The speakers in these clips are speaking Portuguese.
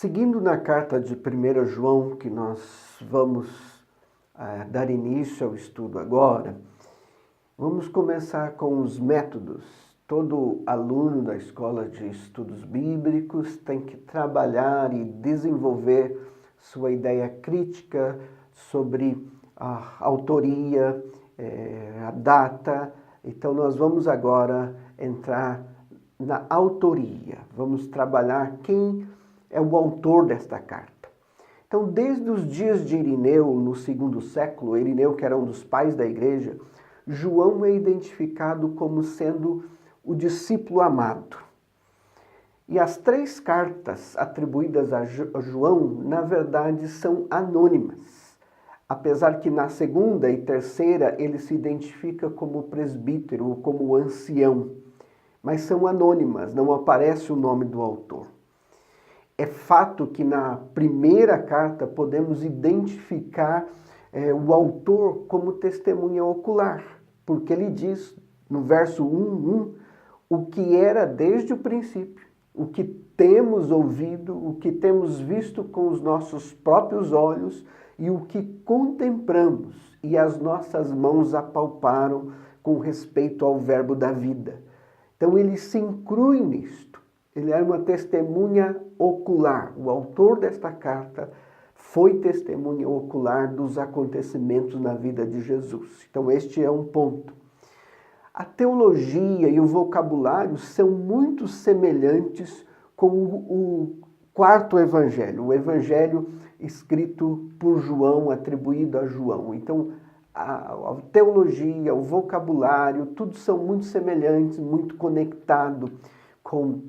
Seguindo na carta de 1 João, que nós vamos dar início ao estudo agora, vamos começar com os métodos. Todo aluno da Escola de Estudos Bíblicos tem que trabalhar e desenvolver sua ideia crítica sobre a autoria, a data. Então nós vamos agora entrar na autoria. Vamos trabalhar quem é o autor desta carta. Então, desde os dias de Irineu, no segundo século, Irineu, que era um dos pais da igreja, João é identificado como sendo o discípulo amado. E as 3 cartas atribuídas a João, na verdade, são anônimas. Apesar que na segunda e terceira ele se identifica como presbítero ou como ancião. Mas são anônimas, não aparece o nome do autor. É fato que na primeira carta podemos identificar o autor como testemunha ocular, porque ele diz no verso 1:1 o que era desde o princípio, o que temos ouvido, o que temos visto com os nossos próprios olhos e o que contemplamos e as nossas mãos apalparam com respeito ao verbo da vida. Então ele se inclui nisto. Ele era uma testemunha ocular. O autor desta carta foi testemunha ocular dos acontecimentos na vida de Jesus. Então este é um ponto. A teologia e o vocabulário são muito semelhantes com o quarto evangelho, o evangelho escrito por João, atribuído a João. Então a teologia, o vocabulário, tudo são muito semelhantes, muito conectados com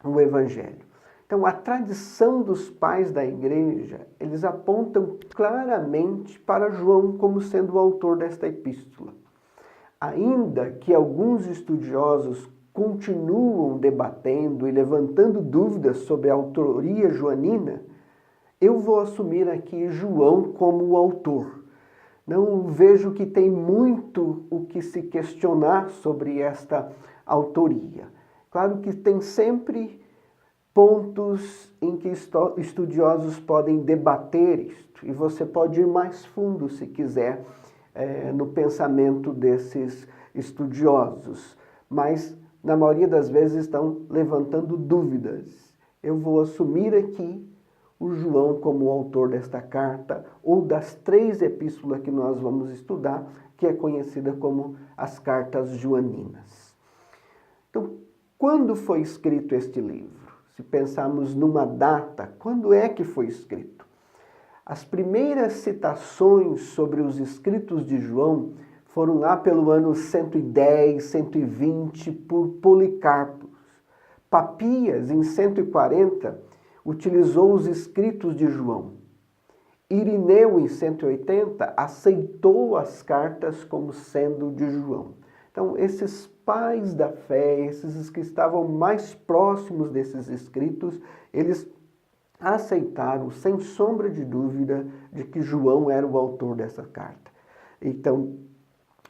o Evangelho. Então, a tradição dos pais da igreja, eles apontam claramente para João como sendo o autor desta epístola. Ainda que alguns estudiosos continuam debatendo e levantando dúvidas sobre a autoria joanina, eu vou assumir aqui João como o autor. Não vejo que tem muito o que se questionar sobre esta autoria. Claro que tem sempre pontos em que estudiosos podem debater isto, e você pode ir mais fundo, se quiser, no pensamento desses estudiosos, mas na maioria das vezes estão levantando dúvidas. Eu vou assumir aqui o João como o autor desta carta, ou das 3 epístolas que nós vamos estudar, que é conhecida como as cartas joaninas. Então, quando foi escrito este livro? Se pensarmos numa data, quando é que foi escrito? As primeiras citações sobre os escritos de João foram lá pelo ano 110, 120, por Policarpo. Papias, em 140, utilizou os escritos de João. Irineu, em 180, aceitou as cartas como sendo de João. Então, esses pais da fé, esses que estavam mais próximos desses escritos, eles aceitaram, sem sombra de dúvida, de que João era o autor dessa carta. Então,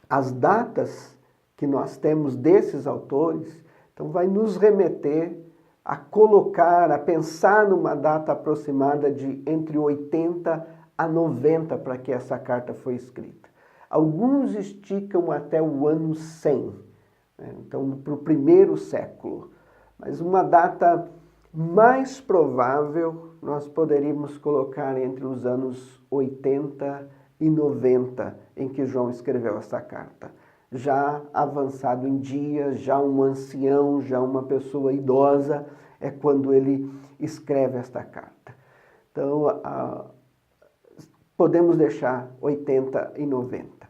as datas que nós temos desses autores, então vai nos remeter a colocar, a pensar numa data aproximada de entre 80 a 90 para que essa carta foi escrita. Alguns esticam até o ano 100, né? Então para o 1º século. Mas uma data mais provável nós poderíamos colocar entre os anos 80 e 90 em que João escreveu essa carta. Já avançado em dias, já um ancião, já uma pessoa idosa, é quando ele escreve esta carta. Então, podemos deixar 80 e 90.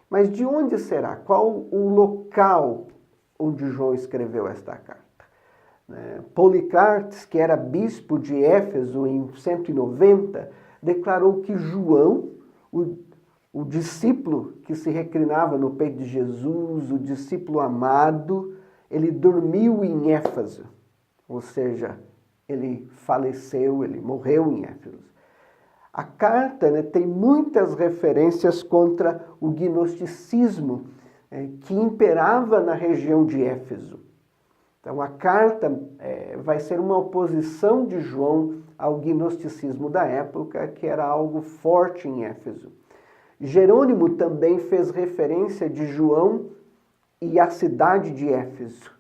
Mas de onde será? Qual o local onde João escreveu esta carta? Policarpo, que era bispo de Éfeso em 190, declarou que João, o discípulo que se reclinava no peito de Jesus, o discípulo amado, ele dormiu em Éfeso. Ou seja, ele faleceu, ele morreu em Éfeso. A carta tem muitas referências contra o gnosticismo que imperava na região de Éfeso. Então, a carta vai ser uma oposição de João ao gnosticismo da época, que era algo forte em Éfeso. Jerônimo também fez referência de João e a cidade de Éfeso,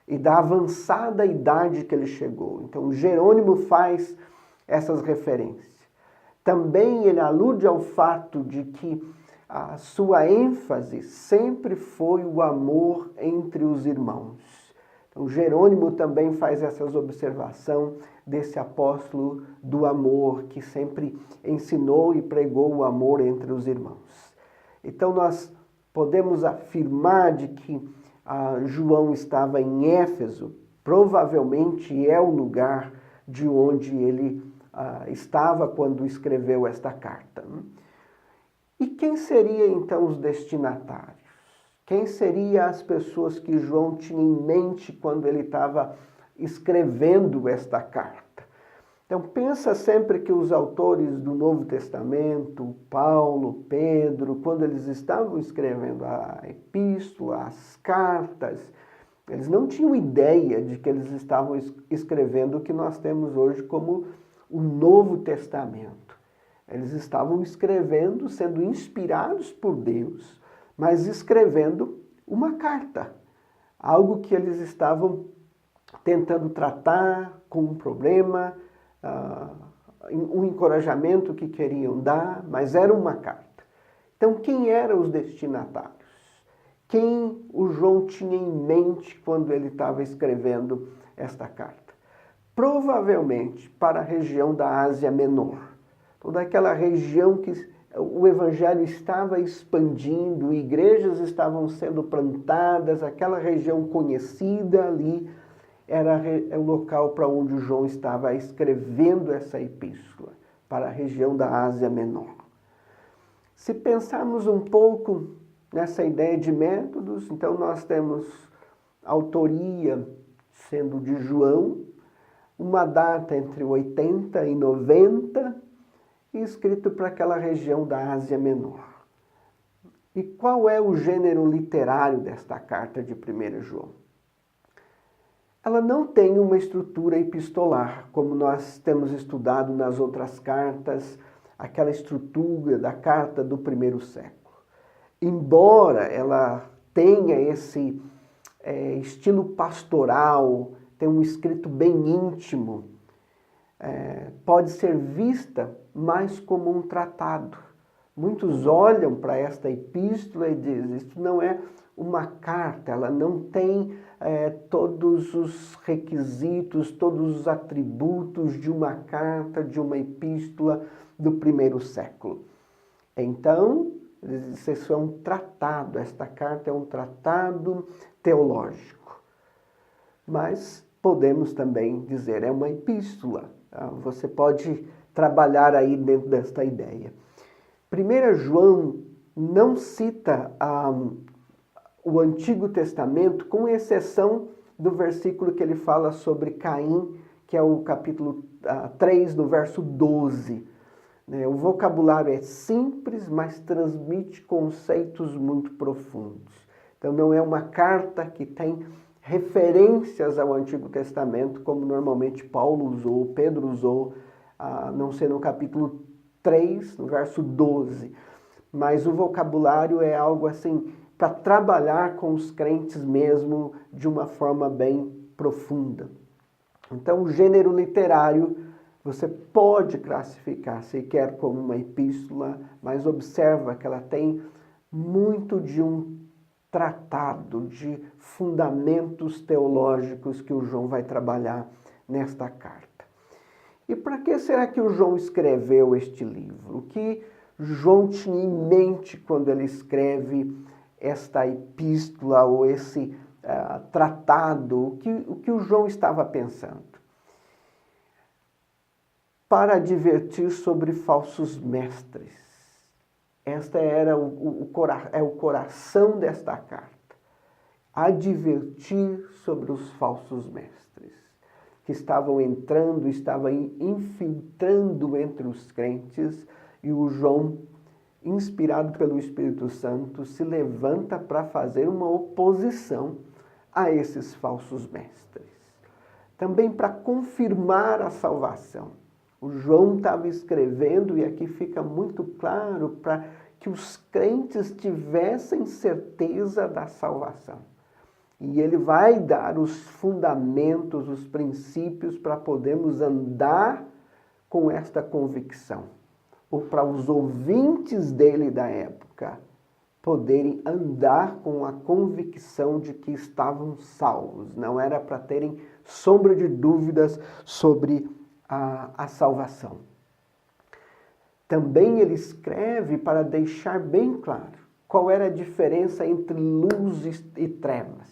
e da avançada idade que ele chegou. Então, Jerônimo faz essas referências. Também ele alude ao fato de que a sua ênfase sempre foi o amor entre os irmãos. Então, Jerônimo também faz essas observações desse apóstolo do amor, que sempre ensinou e pregou o amor entre os irmãos. Então, nós podemos afirmar de que João estava em Éfeso, provavelmente é o lugar de onde ele estava quando escreveu esta carta. E quem seriam então os destinatários? Quem seriam as pessoas que João tinha em mente quando ele estava escrevendo esta carta? Então pensa sempre que os autores do Novo Testamento, Paulo, Pedro, quando eles estavam escrevendo a epístola, as cartas, eles não tinham ideia de que eles estavam escrevendo o que nós temos hoje como o Novo Testamento. Eles estavam escrevendo, sendo inspirados por Deus, mas escrevendo uma carta. Algo que eles estavam tentando tratar com um problema, um encorajamento que queriam dar, mas era uma carta. Então, quem eram os destinatários? Quem o João tinha em mente quando ele estava escrevendo esta carta? Provavelmente para a região da Ásia Menor. Toda aquela região que o evangelho estava expandindo, igrejas estavam sendo plantadas, aquela região conhecida ali era o local para onde o João estava escrevendo essa epístola, para a região da Ásia Menor. Se pensarmos um pouco nessa ideia de métodos, então nós temos autoria sendo de João, uma data entre 80 e 90, e escrito para aquela região da Ásia Menor. E qual é o gênero literário desta carta de 1 João? Ela não tem uma estrutura epistolar, como nós temos estudado nas outras cartas, aquela estrutura da carta do primeiro século. Embora ela tenha esse estilo pastoral, tem um escrito bem íntimo, pode ser vista mais como um tratado. Muitos olham para esta epístola e dizem, isto não é uma carta, ela não tem todos os requisitos, todos os atributos de uma carta, de uma epístola do primeiro século. Então, isso é um tratado, esta carta é um tratado teológico. Mas podemos também dizer, é uma epístola. Você pode trabalhar aí dentro desta ideia. 1 João não cita o Antigo Testamento, com exceção do versículo que ele fala sobre Caim, que é o capítulo 3, no verso 12. O vocabulário é simples, mas transmite conceitos muito profundos. Então não é uma carta que tem referências ao Antigo Testamento, como normalmente Paulo usou, Pedro usou, a não ser no capítulo 3, no verso 12. Mas o vocabulário é algo assim, para trabalhar com os crentes mesmo, de uma forma bem profunda. Então, o gênero literário, você pode classificar, se quer, como uma epístola, mas observa que ela tem muito de um tratado, de fundamentos teológicos que o João vai trabalhar nesta carta. E para que será que o João escreveu este livro? O que João tinha em mente quando ele escreve esta epístola ou esse tratado? O que o João estava pensando? Para advertir sobre falsos mestres. Esta era o coração desta carta. Advertir sobre os falsos mestres, que estavam entrando, estavam infiltrando entre os crentes, e o João, inspirado pelo Espírito Santo, se levanta para fazer uma oposição a esses falsos mestres. Também para confirmar a salvação. O João estava escrevendo, e aqui fica muito claro, para que os crentes tivessem certeza da salvação. E ele vai dar os fundamentos, os princípios para podermos andar com esta convicção. Ou para os ouvintes dele da época poderem andar com a convicção de que estavam salvos. Não era para terem sombra de dúvidas sobre a salvação. Também ele escreve para deixar bem claro qual era a diferença entre luz e trevas.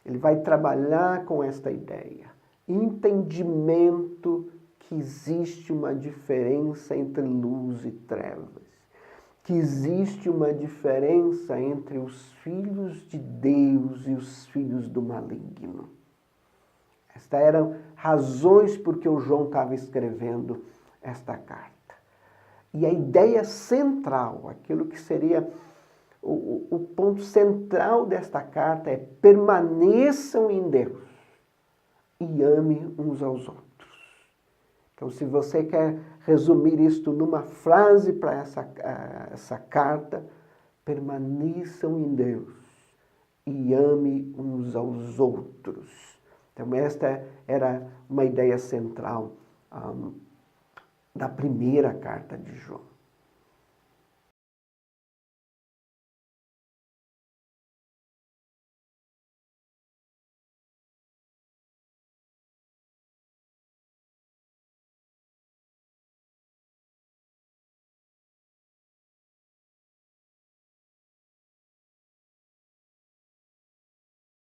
Ele vai trabalhar com esta ideia. Entendimento que existe uma diferença entre luz e trevas. Que existe uma diferença entre os filhos de Deus e os filhos do maligno. Estas eram razões por que o João estava escrevendo esta carta. E a ideia central, aquilo que seria o ponto central desta carta é: permaneçam em Deus e amem uns aos outros. Então, se você quer resumir isto numa frase para essa carta, permaneçam em Deus e amem uns aos outros. Então, esta era uma ideia central da primeira carta de João.